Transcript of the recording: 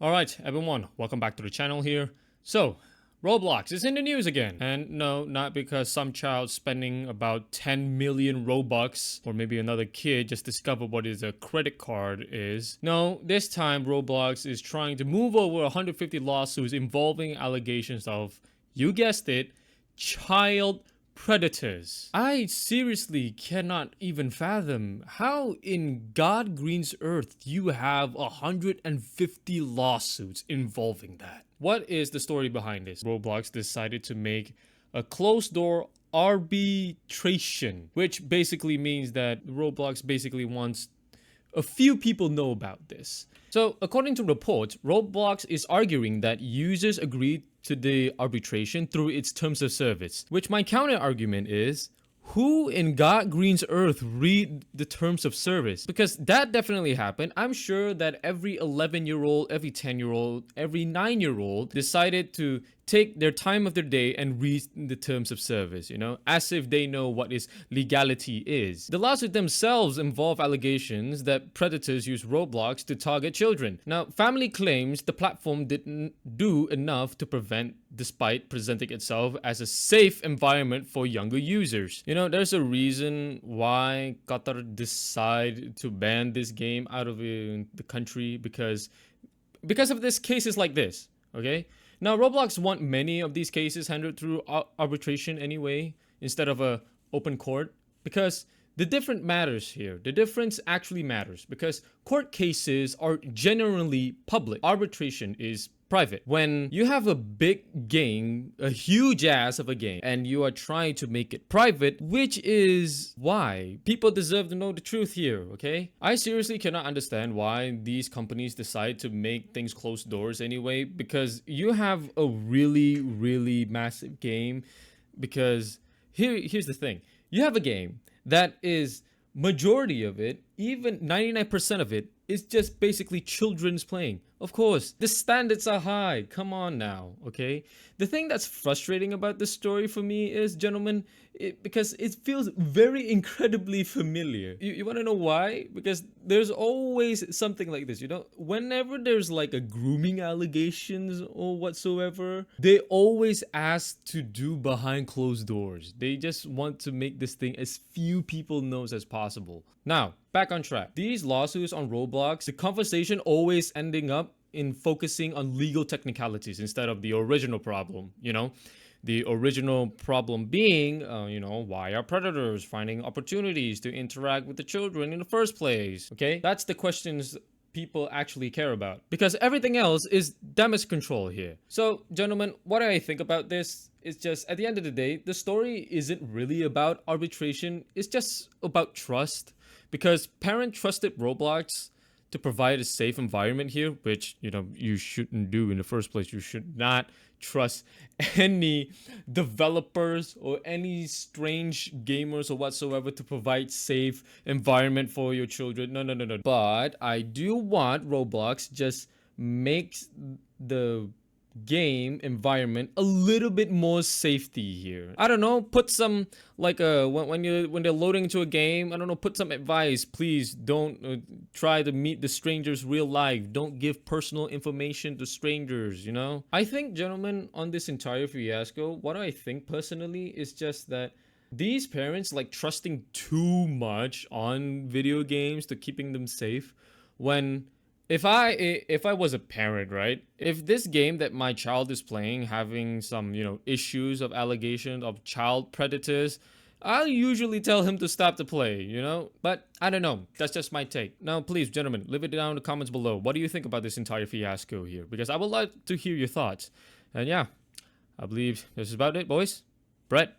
Alright, everyone, welcome back to the channel here. So, Roblox is in the news again. And no, not because some child spending about 10 million Robux, or maybe another kid just discovered what is a credit card is. No, this time Roblox is trying to move over 150 lawsuits involving allegations of, you guessed it, child predators. I seriously cannot even fathom how in God Green's earth you have 150 lawsuits involving that. What is the story behind this? Roblox decided to make a closed door arbitration, which basically means that Roblox basically wants a few people know about this. So, according to reports, Roblox is arguing that users agreed to the arbitration through its terms of service, which my counter argument is, who in God Green's earth read the terms of service? Because that definitely happened. I'm sure that every 11-year-old, every 10-year-old, every 9-year-old decided to take their time of their day and read the terms of service, as if they know what is legality is. The lawsuit themselves involve allegations that predators use Roblox to target children. Now, family claims the platform didn't do enough to prevent, despite presenting itself as a safe environment for younger users. There's a reason why Qatar decided to ban this game out of the country because of this cases like this, okay? Now, Roblox want many of these cases handled through arbitration anyway, instead of a open court, because the difference matters here. The difference actually matters because court cases are generally public. Arbitration is private. When you have a big game, a huge ass of a game, and you are trying to make it private, which is why people deserve to know the truth here, okay? I seriously cannot understand why these companies decide to make things closed doors anyway, because you have a really, really massive game. Because here's the thing. You have a game that is majority of it, even 99% of it, is just basically children's playing. Of course, the standards are high. Come on now, okay? The thing that's frustrating about this story for me is, gentlemen, because it feels very incredibly familiar. You want to know why? Because there's always something like this, Whenever there's like a grooming allegations or whatsoever, they always ask to do behind closed doors. They just want to make this thing as few people knows as possible. Now, back on track. These lawsuits on Roblox, the conversation always ending up in focusing on legal technicalities instead of the original problem, The original problem being, why are predators finding opportunities to interact with the children in the first place? Okay, that's the questions people actually care about, because everything else is damage control here. So, gentlemen, what I think about this is just, at the end of the day, the story isn't really about arbitration. It's just about trust, because parent trusted Roblox to provide a safe environment here, which, you shouldn't do in the first place. You should not trust any developers or any strange gamers or whatsoever to provide safe environment for your children. No. But I do want Roblox just makes the game environment a little bit more safety here. I don't know, put some like when they're loading into a game, I don't know, put some advice. Please don't try to meet the strangers real life. Don't give personal information to strangers, I think, gentlemen, on this entire fiasco, what I think personally is just that these parents like trusting too much on video games to keeping them safe, when if I was a parent, right? If this game that my child is playing having some, issues of allegations of child predators, I'll usually tell him to stop the play, But I don't know. That's just my take. Now, please, gentlemen, leave it down in the comments below. What do you think about this entire fiasco here? Because I would like to hear your thoughts. And yeah, I believe this is about it, boys. Brett.